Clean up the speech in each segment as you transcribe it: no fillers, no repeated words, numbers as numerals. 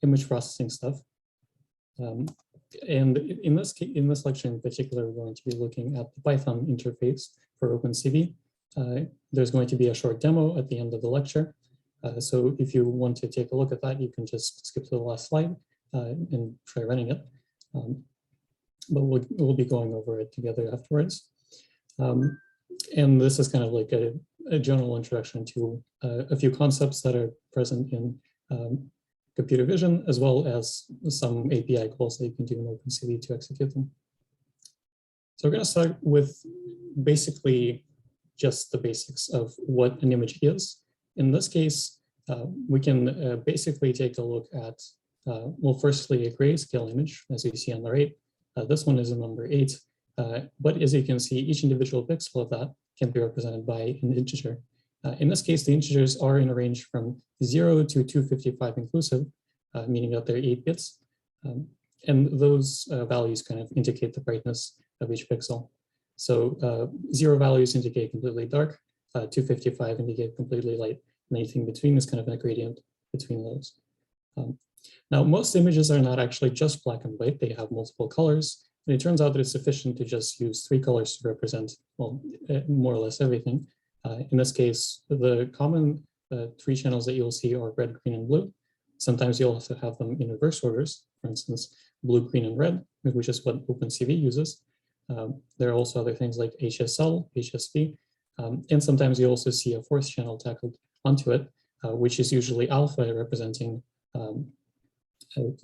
image processing stuff. And in this lecture in particular, we're going to be looking at the Python interface for OpenCV. There's going to be a short demo at the end of the lecture. So if you want to take a look at that, you can just skip to the last slide and try running it. But we'll be going over it together afterwards. And this is kind of like a general introduction to a few concepts that are present in computer vision, as well as some API calls that you can do in OpenCV to execute them. So we're going to start with basically just the basics of what an image is. In this case, we can basically take a look at, well, firstly, a grayscale image, as you see on the right. This one is a number 8, but as you can see, each individual pixel of that can be represented by an integer. In this case, the integers are in a range from 0 to 255 inclusive, meaning that they're 8 bits. And those values kind of indicate the brightness of each pixel. So 0 values indicate completely dark, 255 indicate completely light, and anything between is kind of a gradient between those. Now, most images are not actually just black and white. They have multiple colors. And it turns out that it's sufficient to just use 3 colors to represent, well, more or less everything. In this case, the common 3 channels that you'll see are red, green, and blue. Sometimes you'll also have them in reverse orders, for instance, blue, green, and red, which is what OpenCV uses. There are also other things like HSL, HSV, and sometimes you also see a 4th channel tackled onto it, which is usually alpha, representing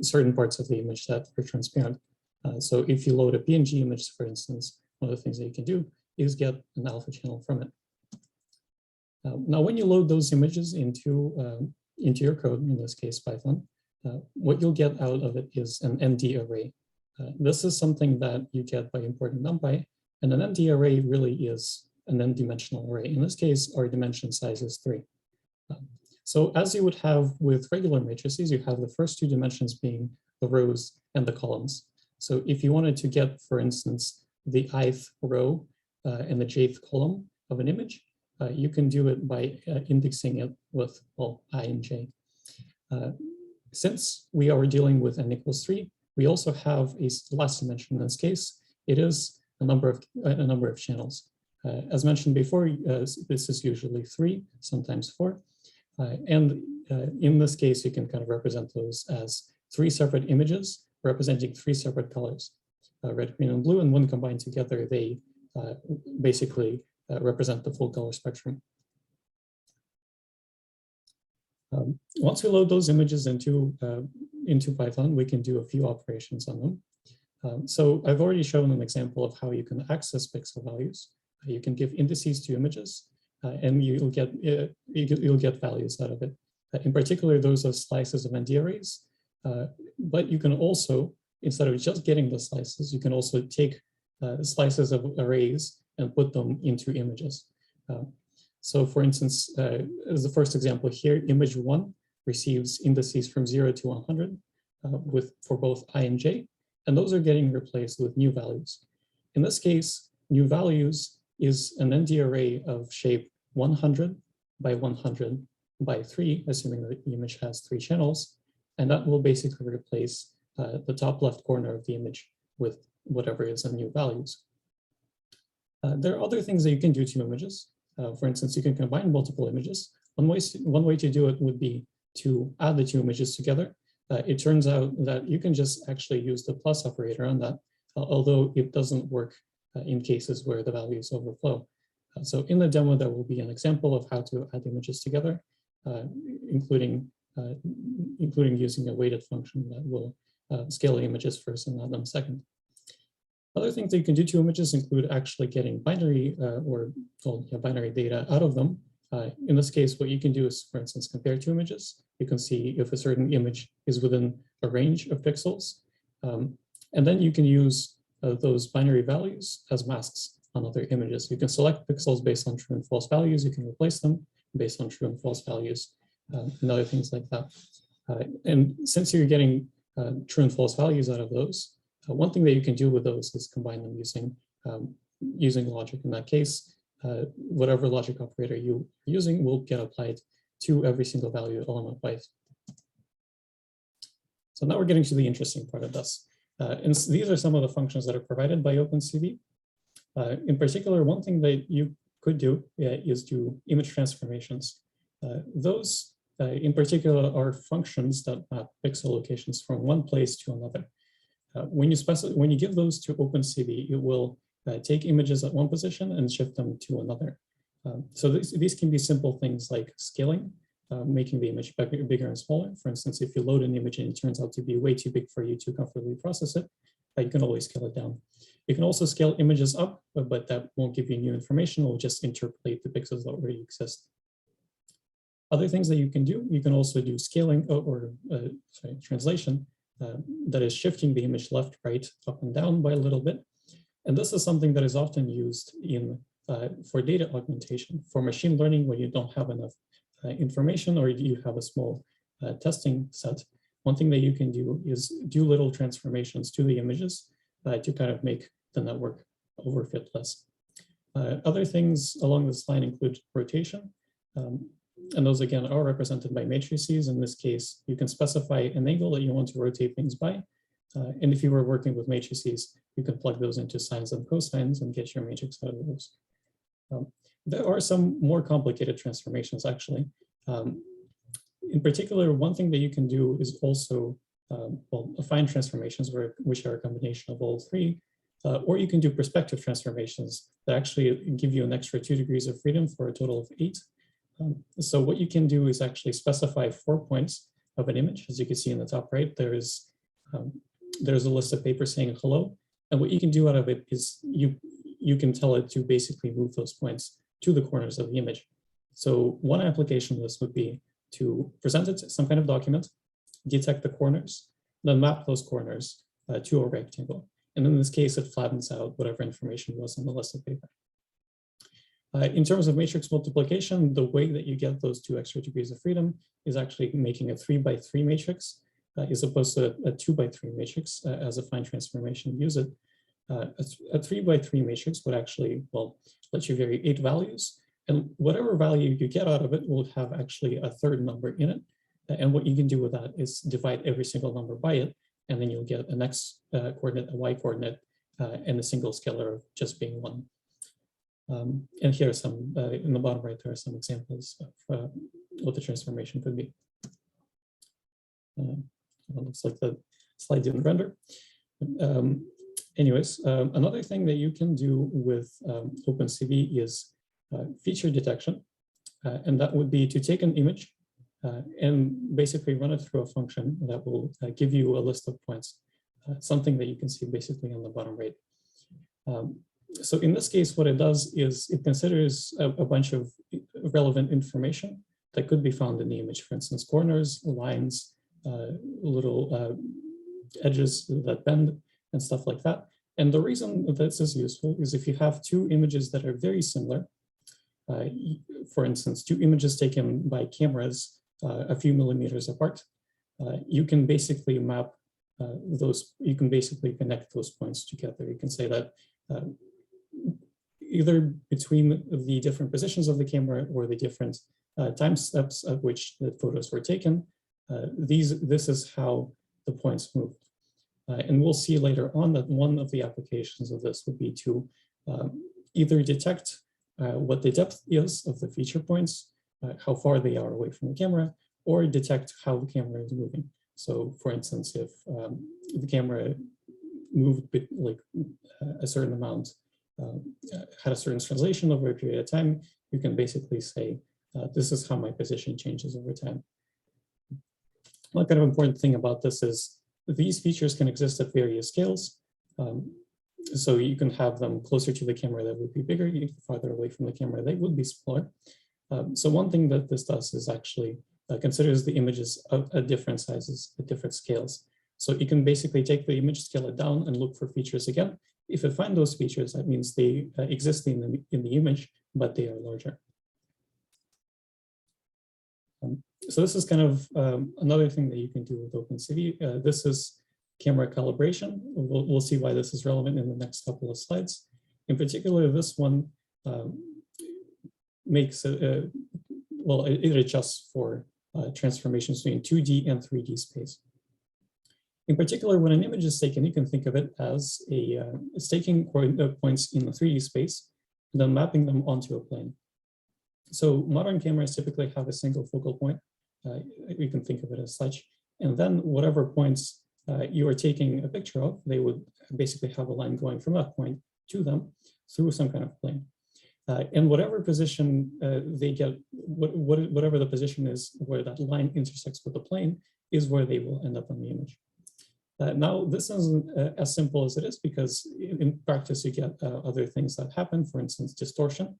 certain parts of the image that are transparent. So if you load a PNG image, for instance, one of the things that you can do is get an alpha channel from it. Now, when you load those images into your code, in this case Python, what you'll get out of it is an ND array. This is something that you get by importing NumPy, and an ND array really is an n-dimensional array. In this case, our dimension size is 3. So as you would have with regular matrices, you have the first 2 dimensions being the rows and the columns. So if you wanted to get, for instance, the ith row and the jth column of an image, you can do it by indexing it with, well, I and j. Since we are dealing with n equals 3, we also have a last dimension in this case. It is a number of channels. As mentioned before, this is usually 3, sometimes 4. And in this case, you can kind of represent those as 3 separate images representing 3 separate colors, red, green, and blue, and when combined together, they basically represent the full color spectrum. Once we load those images into Python, we can do a few operations on them. So I've already shown an example of how you can access pixel values. You can give indices to images, and you'll get values out of it. In particular, those are slices of ND arrays. But you can also, instead of just getting the slices, you can also take slices of arrays and put them into images. So for instance, as the first example here, image 1 receives indices from 0 to 100 for both I and j, and those are getting replaced with new values. In this case, new values is an ND array of shape 100 by 100 by 3, assuming that the image has 3 channels, and that will basically replace the top left corner of the image with whatever is the new values. There are other things that you can do to images. For instance, you can combine multiple images. One way to do it would be to add the 2 images together. It turns out that you can just actually use the plus operator on that, although it doesn't work in cases where the values overflow. So in the demo, there will be an example of how to add images together, including using a weighted function that will scale the images first and add them second. Other things that you can do to images include actually getting binary binary data out of them. In this case, what you can do is, for instance, compare 2 images. You can see if a certain image is within a range of pixels. And then you can use those binary values as masks on other images. You can select pixels based on true and false values. You can replace them based on true and false values, and other things like that. And since you're getting true and false values out of those, one thing that you can do with those is combine them using logic. In that case, whatever logic operator you're using will get applied to every single value element wise. So now we're getting to the interesting part of this. And these are some of the functions that are provided by OpenCV. In particular, one thing that you could do is do image transformations. Those, in particular, are functions that map pixel locations from one place to another. When you give those to OpenCV, it will take images at one position and shift them to another. So these can be simple things like scaling, making the image bigger and smaller. For instance, if you load an image and it turns out to be way too big for you to comfortably process it, you can always scale it down. You can also scale images up, but that won't give you new information. It will just interpolate the pixels that already exist. Other things that you can also do scaling or translation, that is shifting the image left, right, up and down by a little bit. And this is something that is often used for data augmentation, for machine learning when you don't have enough information or you have a small testing set. One thing that you can do is do little transformations to the images to kind of make the network overfit less. Other things along this line include rotation. And those, again, are represented by matrices. In this case, you can specify an angle that you want to rotate things by. And if you were working with matrices, you can plug those into sines and cosines and get your matrix out of those. There are some more complicated transformations, actually. In particular, one thing that you can do is also affine transformations, which are a combination of all three. Or you can do perspective transformations that actually give you an extra 2 degrees of freedom for a total of 8. So what you can do is actually specify 4 points of an image. As you can see in the top right, there's a list of papers saying hello. And what you can do out of it is you can tell it to basically move those points to the corners of the image. So one application of this would be to present it some kind of document, detect the corners, then map those corners to a rectangle. And in this case, it flattens out whatever information was on the list of paper. In terms of matrix multiplication, the way that you get those 2 extra degrees of freedom is actually making a 3x3 matrix as opposed to a 2x3 matrix as a fine transformation. Use it. A 3x3 matrix would actually, let you vary 8 values. And whatever value you get out of it will have actually a third number in it. And what you can do with that is divide every single number by it. And then you'll get an x coordinate, a y coordinate, and a single scalar of just being 1. And here are some, in the bottom right, there are some examples of what the transformation could be. It looks like the slide didn't render. Anyways, another thing that you can do with OpenCV is feature detection. And that would be to take an image and basically run it through a function that will give you a list of points, something that you can see basically on the bottom right. So in this case, what it does is it considers a bunch of relevant information that could be found in the image, for instance, corners, lines, little edges that bend and stuff like that. And the reason that this is useful is if you have 2 images that are very similar, for instance, 2 images taken by cameras a few millimeters apart, you can basically map you can basically connect those points together. You can say that either between the different positions of the camera or the different time steps at which the photos were taken, this is how the points moved. And we'll see later on that one of the applications of this would be to either detect what the depth is of the feature points, how far they are away from the camera, or detect how the camera is moving. So for instance, if the camera moved like a certain amount, had a certain translation over a period of time, you can basically say, this is how my position changes over time. One kind of important thing about this is these features can exist at various scales. So you can have them closer to the camera, that would be bigger. Farther away from the camera, they would be smaller. So one thing that this does is actually considers the images at different sizes, at different scales. So you can basically take the image, scale it down, and look for features again. If you find those features, that means they exist in the image, but they are larger. So this is kind of another thing that you can do with OpenCV. This is camera calibration. We'll see why this is relevant in the next couple of slides. In particular, this one makes, it adjusts for transformations between 2D and 3D space. In particular, when an image is taken, you can think of it as it's taking points in the 3D space and then mapping them onto a plane. So modern cameras typically have a single focal point. You can think of it as such. And then whatever points you are taking a picture of, they would basically have a line going from that point to them through some kind of plane. And whatever position they get, whatever the position is where that line intersects with the plane is where they will end up on the image. Now, this isn't as simple as it is because in practice, you get other things that happen, for instance, distortion,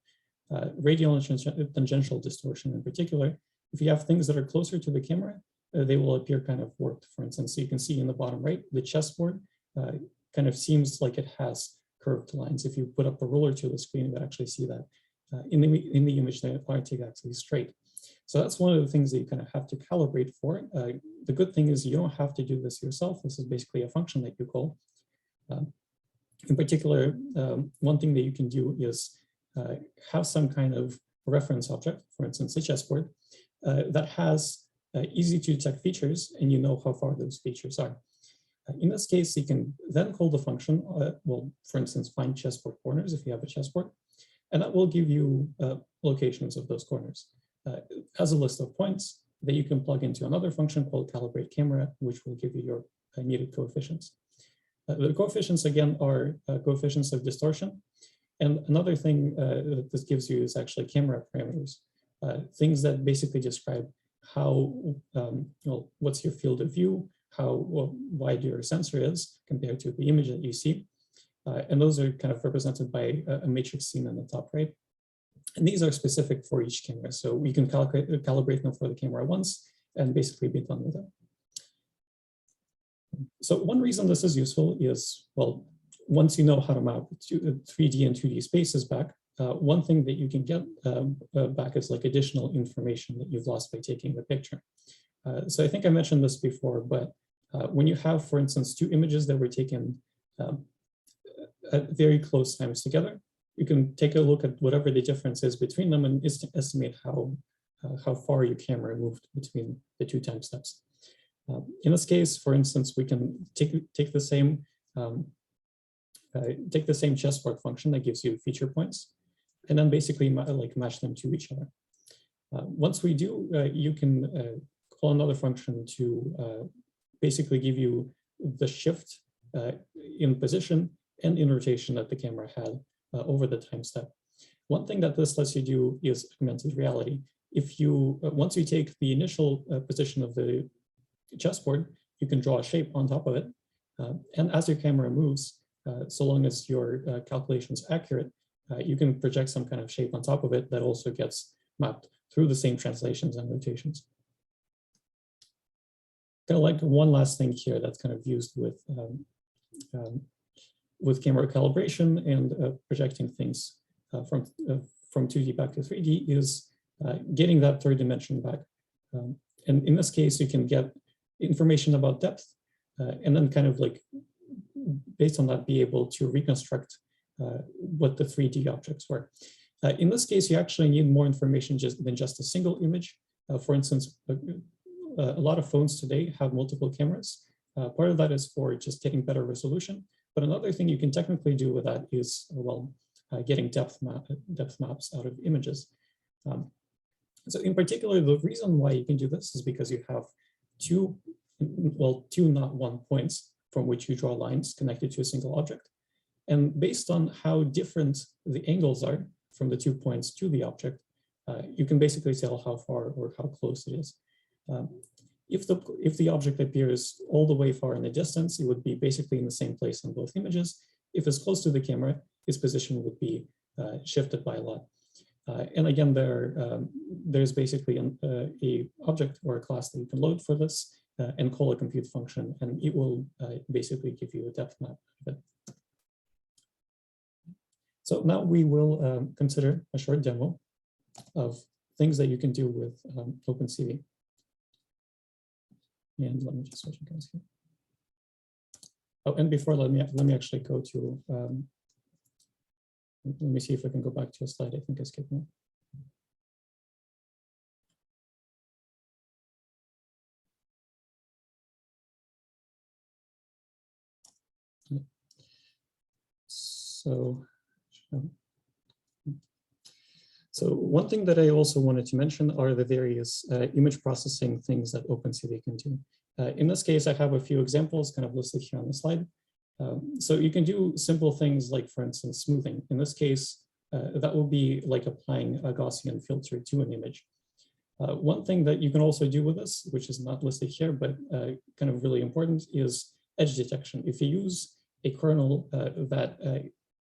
radial and tangential distortion in particular. If you have things that are closer to the camera, they will appear kind of warped, for instance. So you can see in the bottom right, the chessboard kind of seems like it has curved lines. If you put up a ruler to the screen, you would actually see that in the image, they are actually straight. So that's one of the things that you kind of have to calibrate for. The good thing is you don't have to do this yourself. This is basically a function that you call. In particular, one thing that you can do is have some kind of reference object, for instance, a chessboard, that has easy to detect features, and you know how far those features are. In this case, you can then call the function, well, for instance, find chessboard corners if you have a chessboard, and that will give you locations of those corners as a list of points that you can plug into another function called calibrate camera, which will give you your needed coefficients. The coefficients, again, are coefficients of distortion. And another thing that this gives you is actually camera parameters, things that basically describe how, well, what's your field of view, how wide your sensor is compared to the image that you see. And those are kind of represented by a matrix seen in the top right. And these are specific for each camera. So we can calibrate them for the camera once and basically be done with it. So one reason this is useful is, well, once you know how to map 3D and 2D spaces back, one thing that you can get back is like additional information that you've lost by taking the picture. So I think I mentioned this before, but when you have, for instance, two images that were taken at very close times together, you can take a look at whatever the difference is between them and estimate how far your camera moved between the two time steps. In this case, for instance, we can take the same chessboard function that gives you feature points, and then basically like match them to each other. Once we do, you can call another function to basically give you the shift in position and in rotation that the camera had over the time step. One thing that this lets you do is augmented reality. If you, once you take the initial position of the chessboard, you can draw a shape on top of it. And as your camera moves, so long as your calculation is accurate, you can project some kind of shape on top of it that also gets mapped through the same translations and rotations. Kind of like one last thing here that's kind of used with camera calibration and projecting things from 2D back to 3D is getting that third dimension back. And in this case, you can get information about depth and then kind of like, based on that, be able to reconstruct what the 3D objects were. In this case, you actually need more information than just a single image. For instance, a lot of phones today have multiple cameras. Part of that is for just getting better resolution. But another thing you can technically do with that is, well, getting depth maps out of images. So in particular, the reason why you can do this is because you have two, not one points from which you draw lines connected to a single object. And based on how different the angles are from the 2 points to the object, you can basically tell how far or how close it is. If the object appears all the way far in the distance, it would be basically in the same place on both images. If it's close to the camera, its position would be shifted by a lot. And again, there's basically a object or a class that you can load for this and call a compute function, and it will basically give you a depth map of it. So now we will consider a short demo of things that you can do with OpenCV. And let me just switch accounts here. Oh, and before, let me actually go to, let me see if I can go back to a slide. I think I skipped one. So, so one thing that I also wanted to mention are the various image processing things that OpenCV can do. In this case, I have a few examples kind of listed here on the slide. So you can do simple things like, for instance, smoothing. In this case, that will be like applying a Gaussian filter to an image. One thing that you can also do with this, which is not listed here, but kind of really important, is edge detection. If you use a kernel that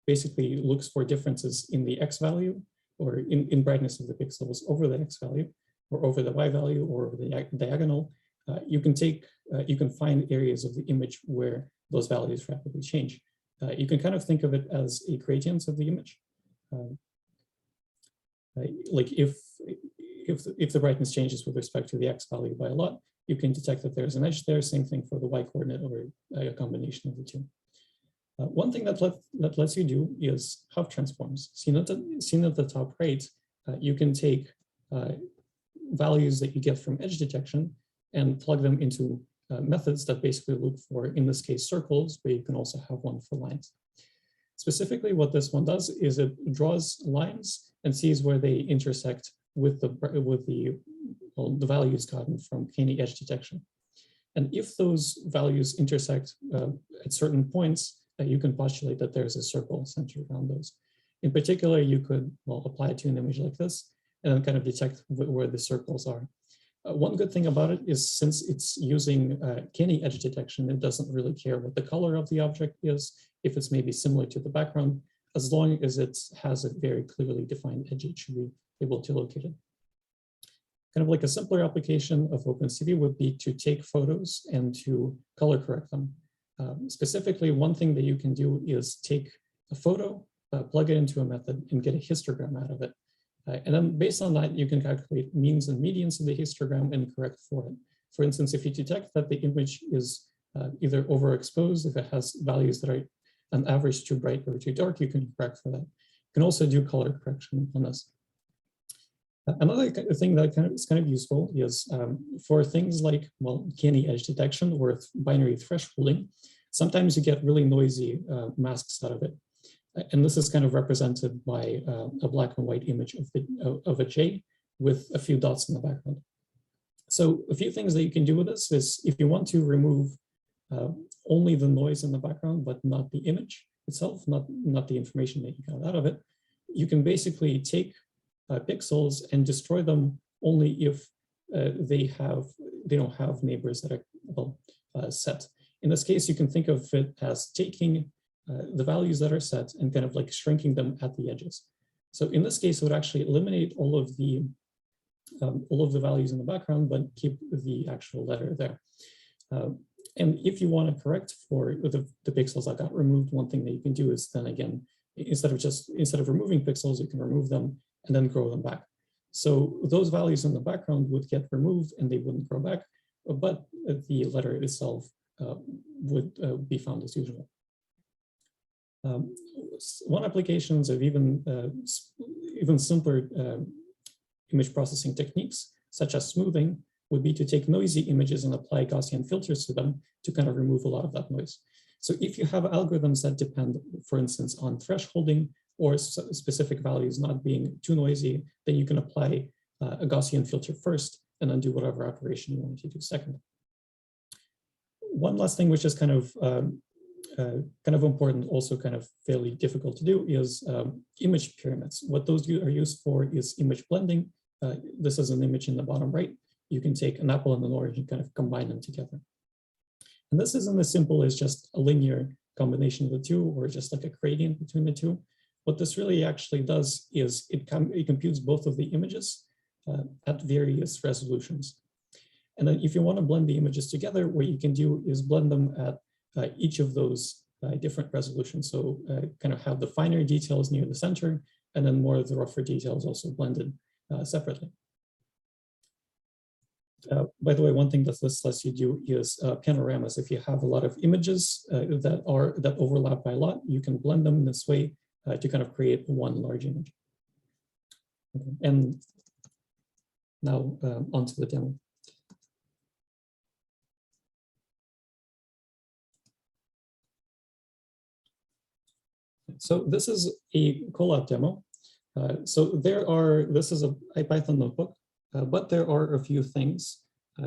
basically looks for differences in the X value or in brightness of the pixels over the X value or over the Y value or over the diagonal, you can find areas of the image where those values rapidly change. You can kind of think of it as a gradient of the image. Like if the brightness changes with respect to the X value by a lot, you can detect that there's an edge there. Same thing for the Y coordinate or a combination of the two. One thing that lets you do is Hopf transforms. Seen at the top right, you can take values that you get from edge detection and plug them into methods that basically look for, in this case, circles, but you can also have one for lines. Specifically, what this one does is it draws lines and sees where they intersect with the values gotten from k-NEI edge detection. And if those values intersect at certain points, you can postulate that there's a circle centered around those. In particular, you could apply it to an image like this and then kind of detect where the circles are. One good thing about it is since it's using k-NEI edge detection, it doesn't really care what the color of the object is, if it's maybe similar to the background, as long as it has a very clearly defined edge, it should be able to locate it. Kind of like a simpler application of OpenCV would be to take photos and to color correct them. Specifically, one thing that you can do is take a photo, plug it into a method and get a histogram out of it. And then based on that, you can calculate means and medians of the histogram and correct for it. For instance, if you detect that the image is either overexposed, if it has values that are on average too bright or too dark, you can correct for that. You can also do color correction on this. Another thing that is kind of useful is for things like, well, k-NEI edge detection or binary thresholding, sometimes you get really noisy masks out of it. And this is kind of represented by a black and white image of a J with a few dots in the background. So a few things that you can do with this is if you want to remove only the noise in the background, but not the image itself, not the information that you got out of it, you can basically take pixels and destroy them only if they don't have neighbors that are set. In this case, you can think of it as taking the values that are set and kind of like shrinking them at the edges. So in this case, it would actually eliminate all of the values in the background, but keep the actual letter there. And if you want to correct for the pixels that got removed, one thing that you can do is then again, instead of removing pixels, you can remove them and then grow them back. So those values in the background would get removed and they wouldn't grow back, but the letter itself would be found as usual. One applications of even simpler image processing techniques, such as smoothing, would be to take noisy images and apply Gaussian filters to them to kind of remove a lot of that noise. So if you have algorithms that depend, for instance, on thresholding or specific values not being too noisy, then you can apply a Gaussian filter first and then do whatever operation you want to do second. One last thing, which is kind of important, also kind of fairly difficult to do, is image pyramids. What those are used for is image blending. This is an image in the bottom right. You can take an apple and an orange and kind of combine them together. And this isn't as simple as just a linear combination of the two or just like a gradient between the two. What this really actually does is it computes both of the images at various resolutions. And then if you want to blend the images together, what you can do is blend them at each of those different resolutions. So kind of have the finer details near the center, and then more of the rougher details also blended separately. By the way, one thing that this lets you do is panoramas. If you have a lot of images that overlap by a lot, you can blend them in this way to kind of create one large image. Okay. And now onto the demo. So this is a Colab demo. This is a IPython notebook, but there are a few things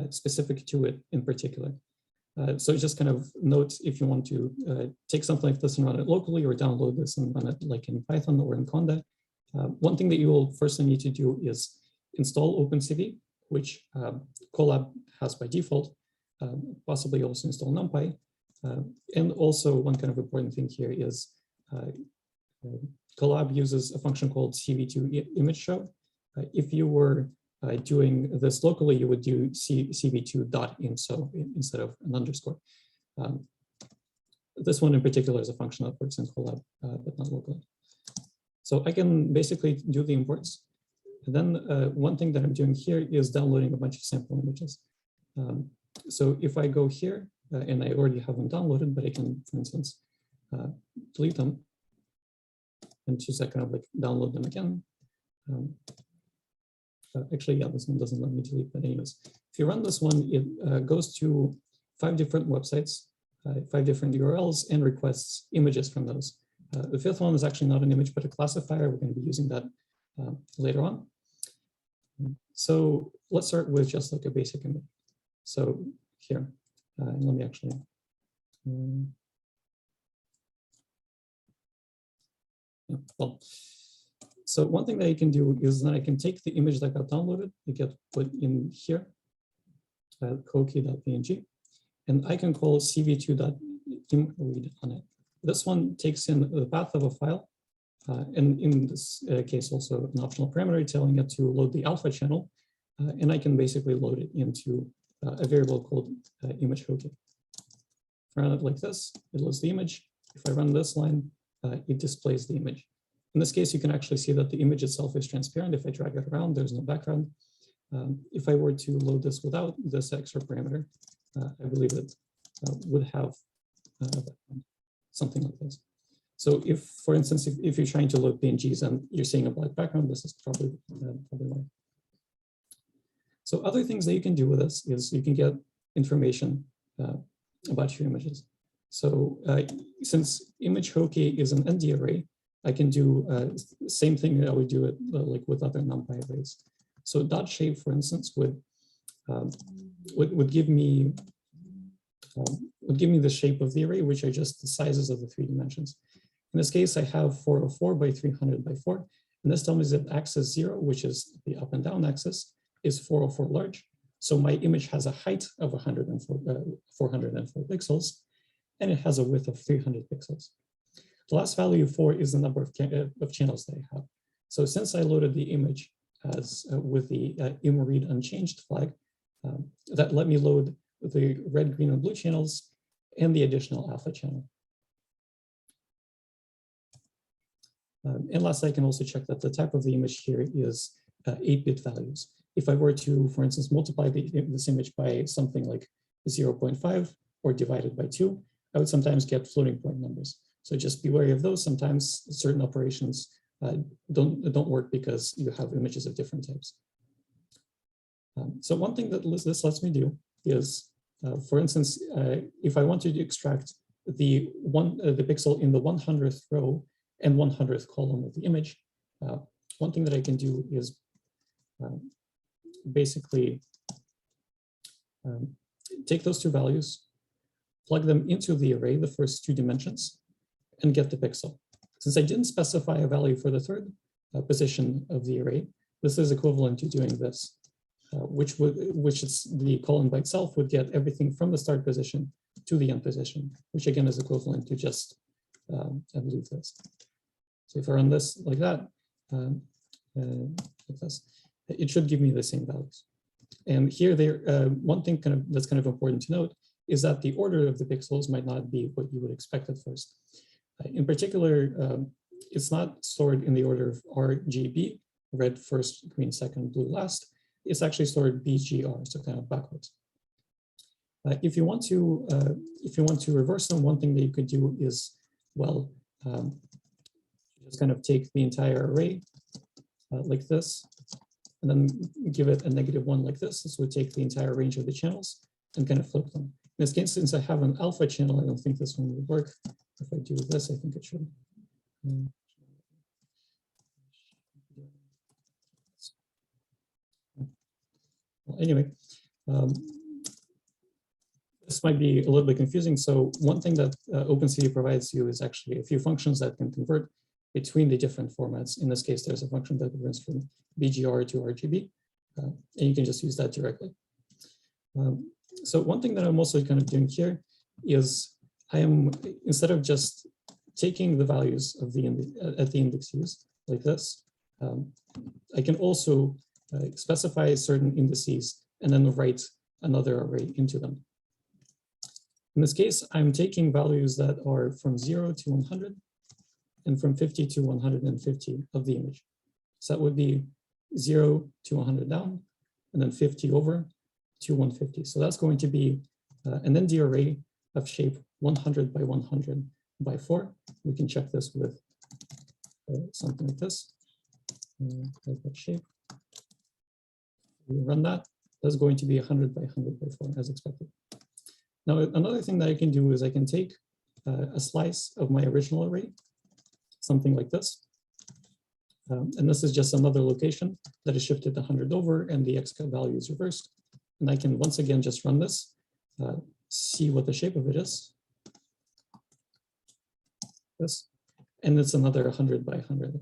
specific to it in particular. So just kind of note if you want to take something like this and run it locally, or download this and run it like in Python or in Conda. One thing that you will firstly need to do is install OpenCV, which Colab has by default, possibly also install NumPy. And also one kind of important thing here is Colab uses a function called cv2 image show. If you were doing this locally, you would do cv2.imso instead of an underscore. This one in particular is a function that works in Colab, but not locally. So I can basically do the imports. And then one thing that I'm doing here is downloading a bunch of sample images. So if I go here, and I already have them downloaded, but I can, for instance, delete them and choose that kind of like download them again. Actually, yeah, this one doesn't let me delete, but anyways, if you run this one, it goes to 5 different websites, 5 different URLs, and requests images from those. The 5th one is actually not an image, but a classifier. We're going to be using that later on. So let's start with just like a basic image. So here, let me actually. Well, so one thing that I can do is that I can take the image that got downloaded, it gets put in here, cookie.png, and I can call cv2.imread on it. This one takes in the path of a file, and in this case also an optional parameter telling it to load the alpha channel, and I can basically load it into a variable called image cookie. If I run it like this, it loads the image. If I run this line, it displays the image. In this case, you can actually see that the image itself is transparent. If I drag it around, there's no background. If I were to load this without this extra parameter, I believe it would have something like this. So if, for instance, if you're trying to load PNGs and you're seeing a black background, this is probably why. So other things that you can do with this is you can get information about your images. So since image cookie is an ND array, I can do the same thing that I would do it like with other NumPy arrays. So .shape, for instance, would give me the shape of the array, which are just the sizes of the 3 dimensions. In this case, I have 404 by 300 by 4, and this tells me that axis 0, which is the up and down axis, is 404 large. So my image has a height of 404 pixels, and it has a width of 300 pixels. The last value 4 is the number of channels that I have. So since I loaded the image as with the imread unchanged flag, that let me load the red, green, and blue channels and the additional alpha channel. And last, I can also check that the type of the image here is 8-bit values. If I were to, for instance, multiply this image by something like 0.5 or divide it by 2, I would sometimes get floating point numbers. So just be wary of those. Sometimes certain operations don't work because you have images of different types. So one thing that this lets me do is, for instance, if I wanted to extract the pixel in the 100th row and 100th column of the image, one thing that I can do is basically take those 2 values, plug them into the array, the first 2 dimensions, and get the pixel. Since I didn't specify a value for the 3rd position of the array, this is equivalent to doing this, which is the column by itself would get everything from the start position to the end position, which again is equivalent to just, I believe this. So if I run this like that, like this, it should give me the same values. And here, one thing that's kind of important to note is that the order of the pixels might not be what you would expect at first. In particular, it's not stored in the order of RGB, red first, green second, blue last. It's actually stored BGR, so kind of backwards. If you want to reverse them, one thing that you could do is, well, just kind of take the entire array like this, and then give it a -1 like this. This would take the entire range of the channels and kind of flip them. In this case, since I have an alpha channel, I don't think this one would work. If I do this, I think it should. Well, anyway, this might be a little bit confusing. So one thing that OpenCV provides you is actually a few functions that can convert between the different formats. In this case, there's a function that converts from BGR to RGB, and you can just use that directly. So one thing that I'm also kind of doing here is I am, instead of just taking the values of the at the index used like this, I can also specify certain indices and then write another array into them. In this case, I'm taking values that are from 0 to 100 and from 50 to 150 of the image. So that would be 0 to 100 down, and then 50 over to 150. So that's going to be an ND array of shape 100 by 100 by 4. We can check this with something like this. That shape. We run that. That's going to be 100 by 100 by 4 as expected. Now, another thing that I can do is I can take a slice of my original array, something like this. And this is just another location that is shifted 100 over and the X value is reversed. And I can once again just run this, see what the shape of it is. This, and it's another 100 by 100.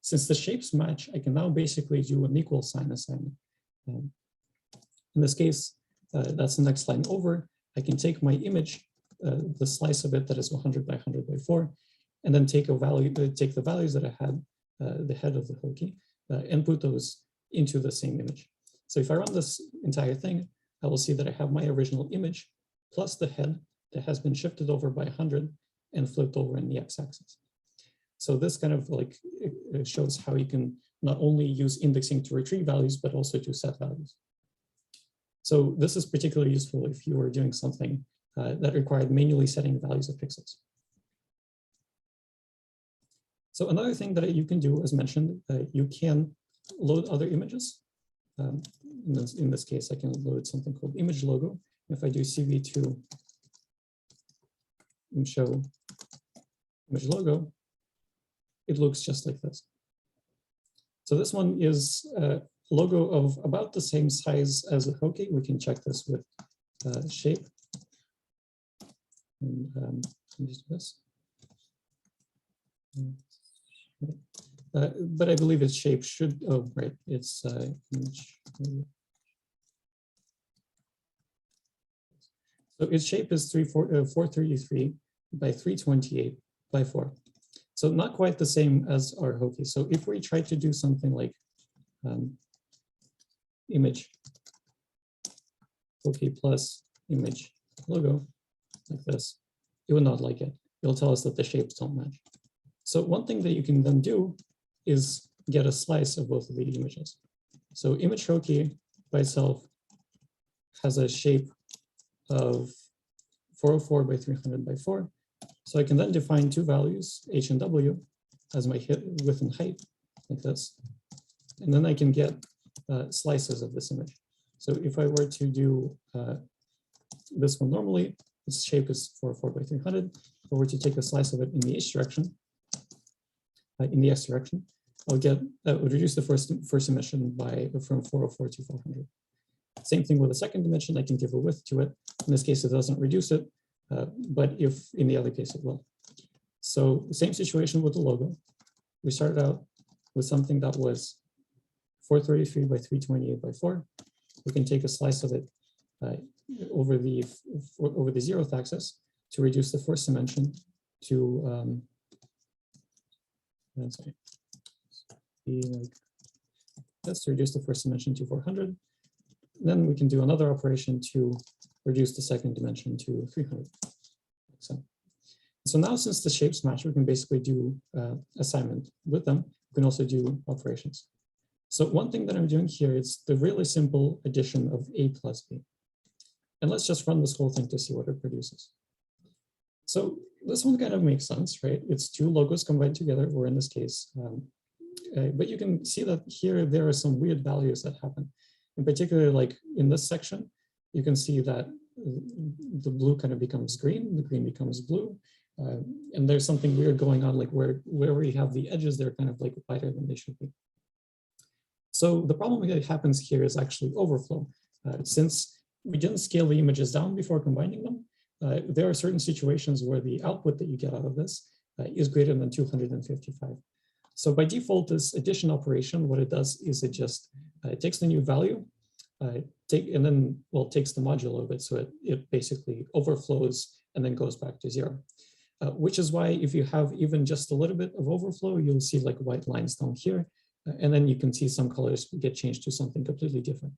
Since the shapes match, I can now basically do an equal sign assignment. In this case, that's the next line over. I can take my image, the slice of it that is 100 by 100 by 4, and then take a value, take the values that I had, the head of the hotkey, and put those into the same image. So if I run this entire thing, I will see that I have my original image plus the head that has been shifted over by 100 and flipped over in the x-axis. So this kind of like it shows how you can not only use indexing to retrieve values, but also to set values. So this is particularly useful if you are doing something that required manually setting values of pixels. So another thing that you can do, as mentioned, you can load other images. In this case, I can load something called image logo. If I do CV2 and show image logo, it looks just like this. So this one is a logo of about the same size as a hotkey. We can check this with shape. And just do this. But I believe its shape should, oh, right, it's image. So its shape is 433 by 328 by 4. So not quite the same as our hotkey. So if we try to do something like image hotkey plus image logo like this, it would not like it. It'll tell us that the shapes don't match. So one thing that you can then do is get a slice of both of the images. So image hotkey by itself has a shape of 404 by 300 by 4. So I can then define two values, h and w, as my width and height, like this. And then I can get slices of this image. So if I were to do this one normally, its shape is 404 by 300. If I were to take a slice of it in the h direction, in the x direction, I'll get, that would reduce the first dimension by from 404 to 400. Same thing with the second dimension, I can give a width to it. In this case, it doesn't reduce it, but if in the other case it will. So same situation with the logo. We started out with something that was 433 by 328 by 4. We can take a slice of it over the 0th axis to reduce the first dimension to like this, to reduce the first dimension to 400. Then we can do another operation to reduce the second dimension to 300. So now, since the shapes match, we can basically do assignment with them. We can also do operations. So one thing that I'm doing here is the really simple addition of A plus B. And let's just run this whole thing to see what it produces. So this one kind of makes sense, right? It's two logos combined together, or in this case, but you can see that here there are some weird values that happen. In particular, like in this section, you can see that the blue kind of becomes green, the green becomes blue, And there's something weird going on, like where we have the edges, they're kind of like wider than they should be. So the problem that happens here is actually overflow. Since we didn't scale the images down before combining them, there are certain situations where the output that you get out of this is greater than 255. So by default, this addition operation, what it does is it just it takes the new value, and then, well, takes the modulo of it, so it basically overflows and then goes back to 0. Which is why if you have even just a little bit of overflow, you'll see like white lines down here, and then you can see some colors get changed to something completely different.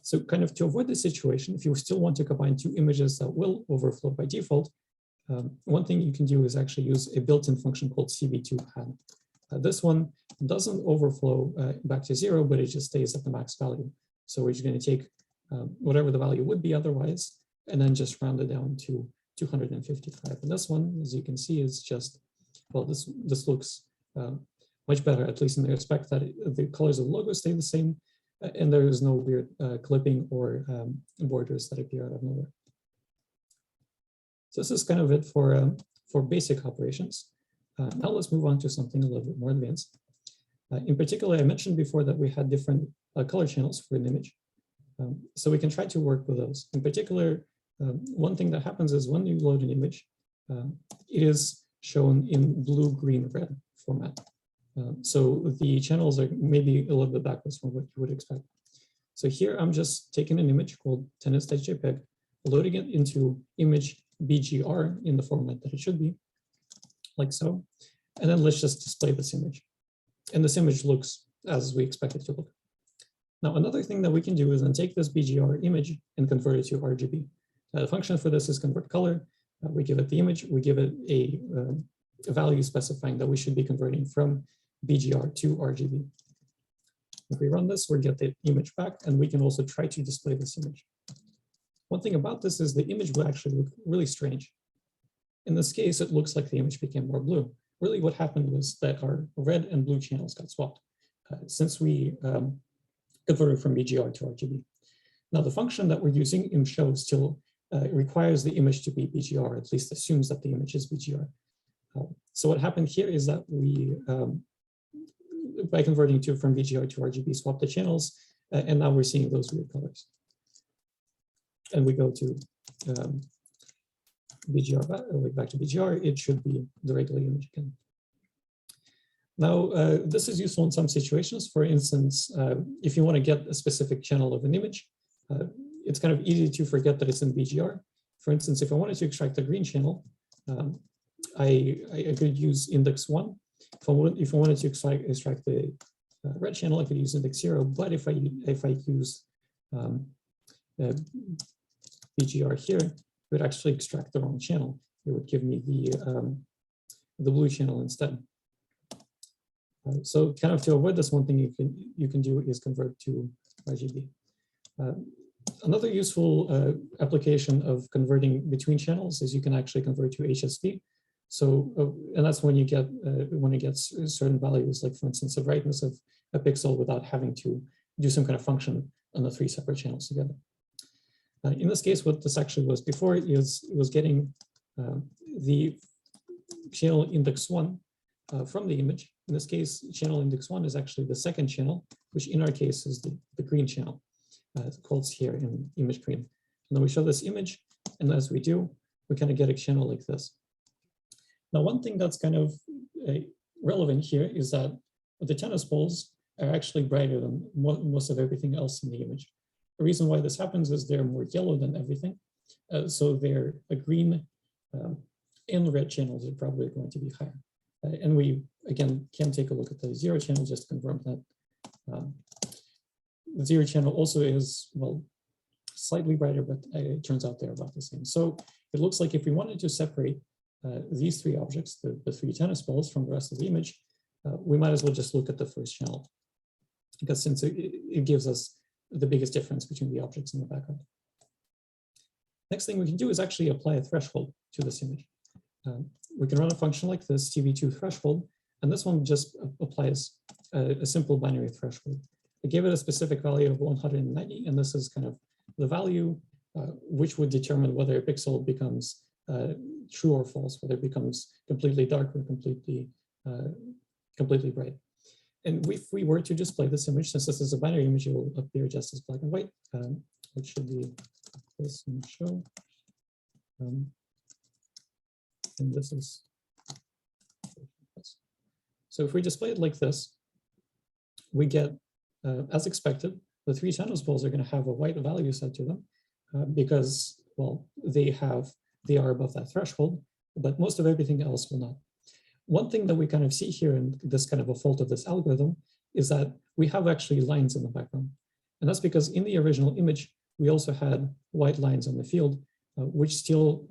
So kind of to avoid this situation, if you still want to combine two images that will overflow by default, one thing you can do is actually use a built-in function called cv2pan. This one doesn't overflow back to 0, but it just stays at the max value. So we're just going to take whatever the value would be otherwise, and then just round it down to 255. And this one, as you can see, is just, well, this looks much better, at least in the respect that the colors of the logo stay the same, and there is no weird clipping or borders that appear out of nowhere. So this is kind of it for basic operations. Now let's move on to something a little bit more advanced. In particular, I mentioned before that we had different color channels for an image. So we can try to work with those. In particular, one thing that happens is when you load an image, it is shown in blue, green, red format. So the channels are maybe a little bit backwards from what you would expect. So here I'm just taking an image called tennis.jpg, loading it into image BGR in the format that it should be, like so. And then let's just display this image. And this image looks as we expect it to look. Now, another thing that we can do is then take this BGR image and convert it to RGB. The function for this is convert color. We give it the image, we give it a value specifying that we should be converting from BGR to RGB. If we run this, we get the image back, and we can also try to display this image. One thing about this is the image will actually look really strange. In this case, it looks like the image became more blue. Really what happened was that our red and blue channels got swapped since we converted from BGR to RGB. Now the function that we're using in show still requires the image to be BGR, or at least assumes that the image is BGR. So what happened here is that we, by converting from BGR to RGB, swapped the channels, and now we're seeing those weird colors. And we go to BGR, back to BGR, it should be the regular image again. Now, this is useful in some situations. For instance, if you want to get a specific channel of an image, it's kind of easy to forget that it's in BGR. For instance, if I wanted to extract the green channel, I could use index 1. If I wanted to extract the red channel, I could use index 0. But if I use BGR here, it would actually extract the wrong channel. It would give me the blue channel instead. So kind of to avoid this, one thing you can do is convert to RGB. Another useful application of converting between channels is you can actually convert to HSV. So, and that's when you get when it gets certain values, like for instance, the brightness of a pixel without having to do some kind of function on the 3 separate channels together. In this case, what this actually was before is it was getting the channel index 1 from the image. In this case, channel index 1 is actually the second channel, which in our case is the green channel. It's called here in image green. And then we show this image, and as we do, we kind of get a channel like this. Now, one thing that's kind of relevant here is that the tennis balls are actually brighter than most of everything else in the image. The reason why this happens is they're more yellow than everything. So they're a green and red channels are probably going to be higher. And we, again, can take a look at the 0 channel just to confirm that. The 0 channel also is, well, slightly brighter, but it turns out they're about the same. So it looks like if we wanted to separate these 3 objects, the 3 tennis balls from the rest of the image, we might as well just look at the first channel, because since it gives us the biggest difference between the objects in the background. Next thing we can do is actually apply a threshold to this image. We can run a function like this, tv2 threshold, and this one just applies a simple binary threshold. I gave it a specific value of 190, and this is kind of the value which would determine whether a pixel becomes true or false, whether it becomes completely dark or completely bright. And if we were to display this image, since this is a binary image, it will appear just as black and white, which should be this and show. And this is. So if we display it like this, we get, as expected, the 3 tennis balls are going to have a white value set to them because, well, they are above that threshold, but most of everything else will not. One thing that we kind of see here, and this kind of a fault of this algorithm, is that we have actually lines in the background. And that's because in the original image, we also had white lines on the field, which still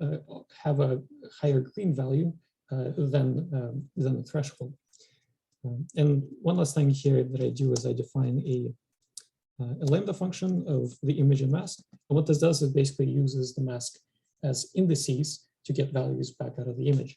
have a higher green value than the threshold. And one last thing here that I do is I define a lambda function of the image and mask. And what this does is basically uses the mask as indices to get values back out of the image.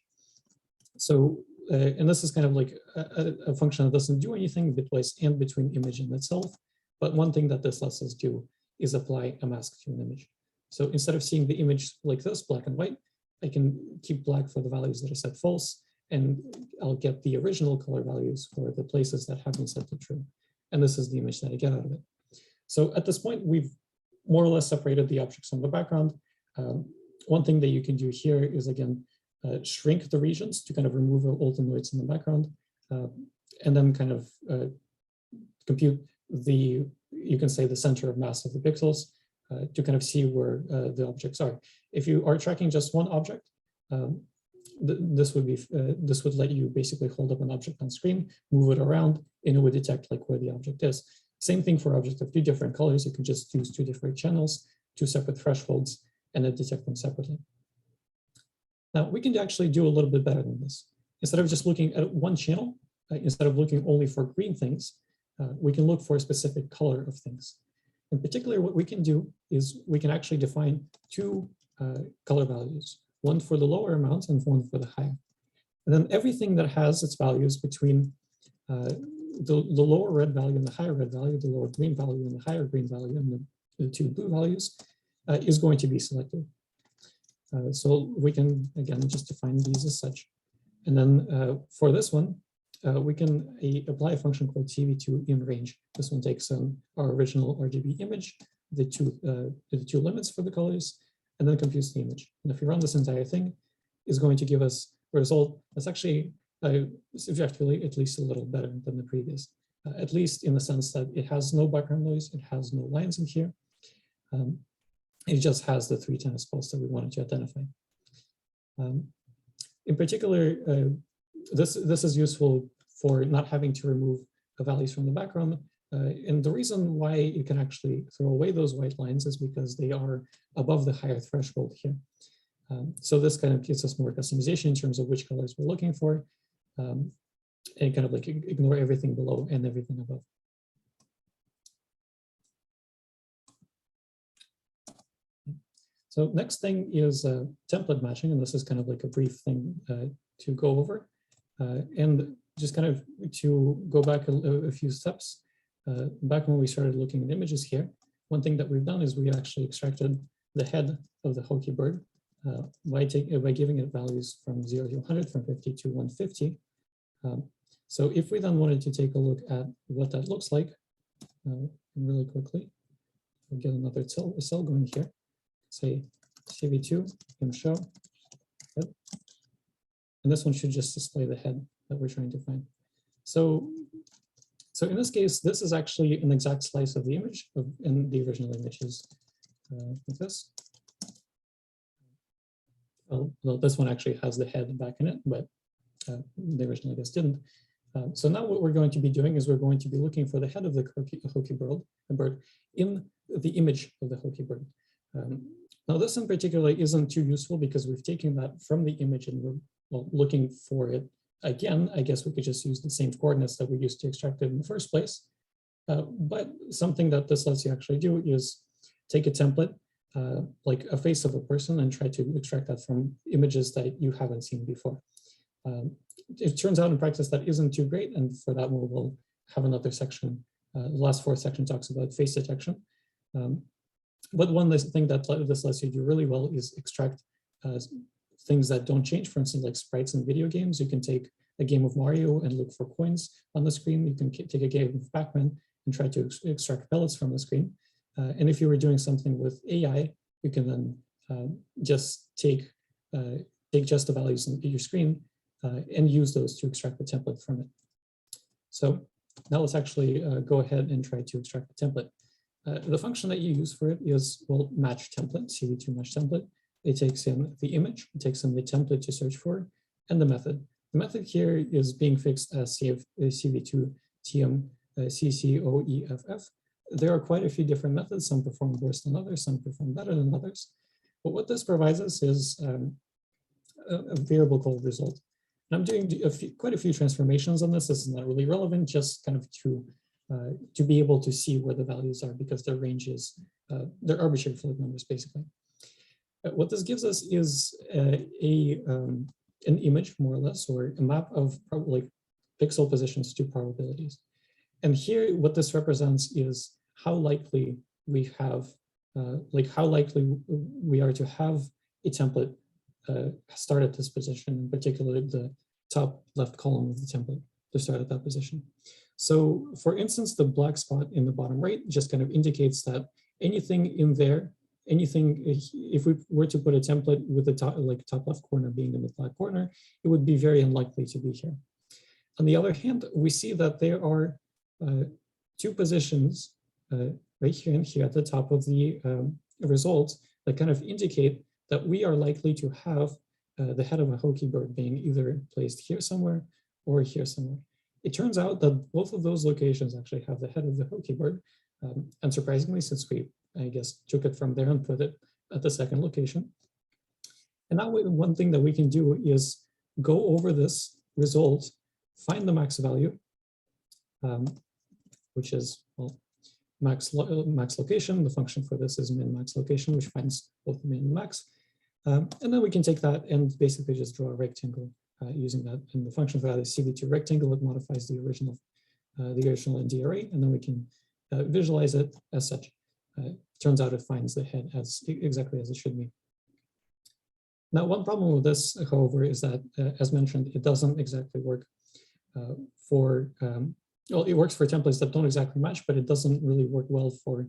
So, and this is kind of like a function that doesn't do anything bitwise and between image and itself. But one thing that this lets us do is apply a mask to an image. So instead of seeing the image like this, black and white, I can keep black for the values that are set false, and I'll get the original color values for the places that have been set to true. And this is the image that I get out of it. So at this point, we've more or less separated the objects from the background. One thing that you can do here is, again, shrink the regions to kind of remove all the noise in the background, and then kind of compute you can say the center of mass of the pixels to kind of see where the objects are. If you are tracking just one object, this would let you basically hold up an object on screen, move it around, and it would detect like where the object is. Same thing for objects of 2 different colors. You can just use 2 different channels, 2 separate thresholds, and then detect them separately. Now we can actually do a little bit better than this. Instead of just looking at one channel, instead of looking only for green things, we can look for a specific color of things. In particular, what we can do is we can actually define 2 color values, one for the lower amounts and one for the higher. And then everything that has its values between the lower red value and the higher red value, the lower green value and the higher green value, and the 2 blue values is going to be selected. So we can, again, just define these as such. And then for this one, we can apply a function called TV2 in range. This one takes our original RGB image, the two limits for the colors, and then computes the image. And if you run this entire thing, it's going to give us a result that's actually subjectively at least a little better than the previous, at least in the sense that it has no background noise, it has no lines in here. It just has the 3 tennis balls that we wanted to identify. In particular, this is useful for not having to remove the values from the background. And the reason why you can actually throw away those white lines is because they are above the higher threshold here. So this kind of gives us more customization in terms of which colors we're looking for, and kind of like ignore everything below and everything above. So next thing is template matching, and this is kind of like a brief thing to go over. And just kind of to go back a few steps, back when we started looking at images here, one thing that we've done is we actually extracted the head of the Hokie bird by giving it values from 0 to 100, from 50 to 150. So if we then wanted to take a look at what that looks like, really quickly, we'll get another cell going here. Say CV2, can show head. And this one should just display the head that we're trying to find. So in this case, this is actually an exact slice of the image in the original image is like this. Well, this one actually has the head back in it, but the original, I guess, didn't. So now what we're going to be doing is we're going to be looking for the head of the Hokie bird in the image of the Hokie bird. Now this in particular isn't too useful because we've taken that from the image and we're looking for it again. I guess we could just use the same coordinates that we used to extract it in the first place. But something that this lets you actually do is take a template, like a face of a person, and try to extract that from images that you haven't seen before. It turns out in practice that isn't too great, and for that one we'll have another section. The last 4th section talks about face detection. But one thing that this lets you do really well is extract things that don't change, for instance, like sprites in video games. You can take a game of Mario and look for coins on the screen. You can take a game of Pac-Man and try to extract pellets from the screen. And if you were doing something with AI, you can then just take just the values on your screen and use those to extract the template from it. So now let's actually go ahead and try to extract the template. The function that you use for it is, well, match template, CV2 match template. It takes in the image, it takes in the template to search for, and the method. The method here is being fixed as CV2 TM CCOEFF. There are quite a few different methods. Some perform worse than others, some perform better than others. But what this provides us is a variable called result. And I'm doing quite a few transformations on this. This is not really relevant, just kind of to be able to see where the values are, because their range is, they're arbitrary float numbers, basically. What this gives us is an image, more or less, or a map of like pixel positions to probabilities. And here, what this represents is how likely we have, how likely we are to have a template start at this position, in particular the top left column of the template to start at that position. So for instance, the black spot in the bottom right just kind of indicates that anything in there, if we were to put a template with the top left corner being in the black corner, it would be very unlikely to be here. On the other hand, we see that there are two positions right here and here at the top of the results that kind of indicate that we are likely to have the head of a hokey bird being either placed here somewhere or here somewhere. It turns out that both of those locations actually have the head of the hokey bird. Unsurprisingly, since we, I guess, took it from there and put it at the second location. And now one thing that we can do is go over this result, find the max value, which is, well, max location. The function for this is min max location, which finds both the min and max. And then we can take that and basically just draw a rectangle using that. And the function for that is CV2 rectangle. It modifies the original ND array, and then we can visualize it as such. Turns out it finds the head as exactly as it should be. Now, one problem with this, however, is that, as mentioned, it doesn't exactly work for, well, it works for templates that don't exactly match, but it doesn't really work well for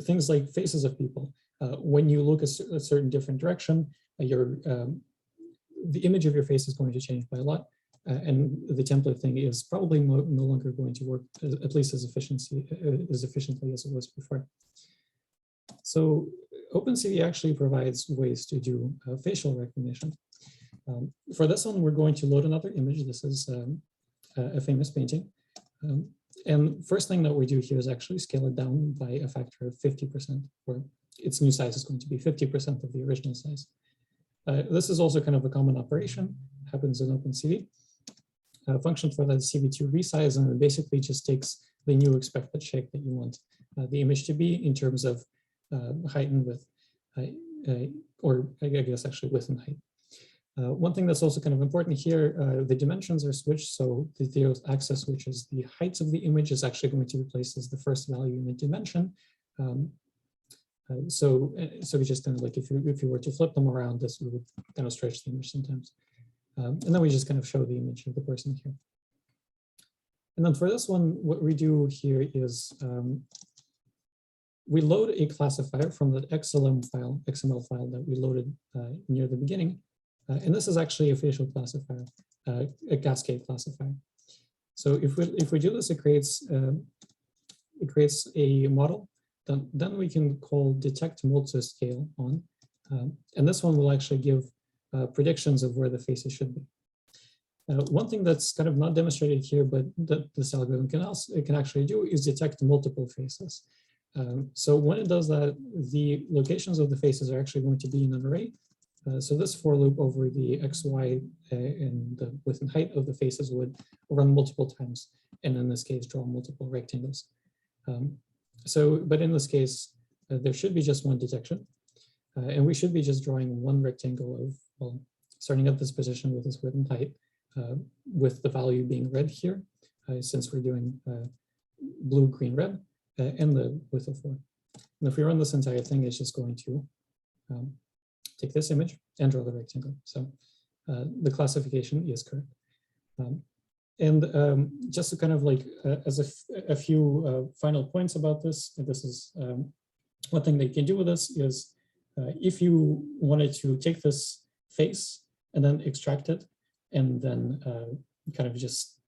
things like faces of people. When you look a certain different direction, the image of your face is going to change by a lot. And the template thing is probably no longer going to work at least as efficiently as it was before. So OpenCV actually provides ways to do facial recognition. For this one, we're going to load another image. This is a famous painting. And first thing that we do here is actually scale it down by a factor of 50%, where its new size is going to be 50% of the original size. This is also kind of a common operation, happens in OpenCV. Function for that CV2 resize, and it basically just takes the new expected shape that you want the image to be in terms of height and width, or I guess actually width and height. One thing that's also kind of important here, the dimensions are switched. So the 0th axis, which is the height of the image, is actually going to be placed as the first value in the dimension. So we just kind of like, if you were to flip them around, this would kind of stretch the image sometimes. And then we just kind of show the image of the person here. And then for this one, what we do here is we load a classifier from the XML file that we loaded near the beginning. And this is actually a facial classifier, a cascade classifier. So if we do this, it creates a model. Then we can call detect multiscale on, and this one will actually give predictions of where the faces should be. One thing that's kind of not demonstrated here, but that this algorithm can actually do, is detect multiple faces. So when it does that, the locations of the faces are actually going to be in an array. So this for loop over the x, y, and the width and height of the faces would run multiple times, and in this case, draw multiple rectangles. But in this case, there should be just one detection. And we should be just drawing one rectangle of, well, starting at this position with this width and height, with the value being red here, since we're doing blue, green, red, and the width of 4. And if we run this entire thing, it's just going to take this image and draw the rectangle. So the classification is correct. Just to kind of like, as a few final points about this, this is one thing that you can do with this is if you wanted to take this face and then extract it and then kind of just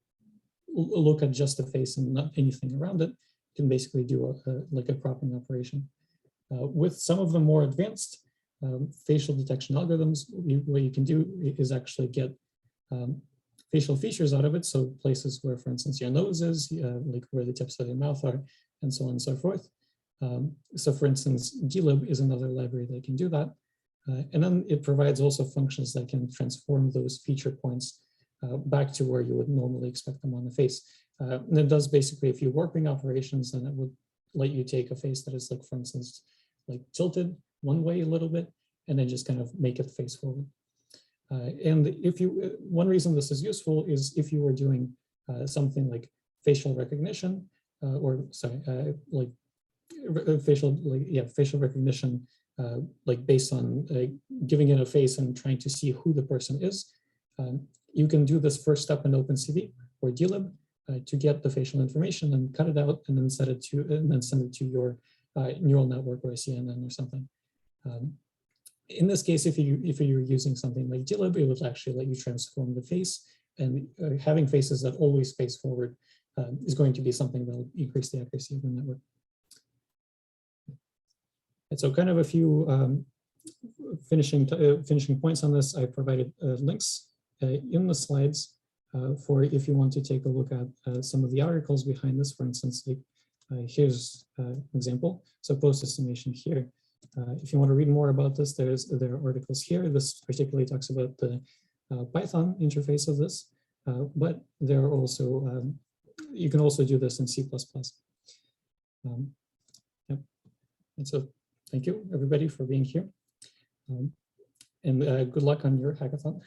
look at just the face and not anything around it, you can basically do like a cropping operation. With some of the more advanced facial detection algorithms, what you can do is actually get facial features out of it. So places where, for instance, your nose is, like where the tips of your mouth are, and so on and so forth. So for instance, glib is another library that can do that. And then it provides also functions that can transform those feature points back to where you would normally expect them on the face. And it does basically a few warping operations, and it would let you take a face that is, like, for instance, like tilted one way a little bit, and then just kind of make it face forward. And if you, one reason this is useful is if you were doing something like facial recognition, or sorry, like facial recognition, like based on giving it a face and trying to see who the person is, you can do this first step in OpenCV or glib to get the facial information and cut it out and then send it to your neural network or a CNN or something. In this case, if you're using something like glib, it would actually let you transform the face, and having faces that always face forward is going to be something that will increase the accuracy of the network. And so, kind of a few finishing points on this. I provided links in the slides for if you want to take a look at some of the articles behind this. For instance, like, here's an example. So post estimation here. If you want to read more about this, there are articles here. This particularly talks about the Python interface of this, but there are also, you can also do this in C++. Yep. And so thank you, everybody, for being here. And good luck on your hackathon.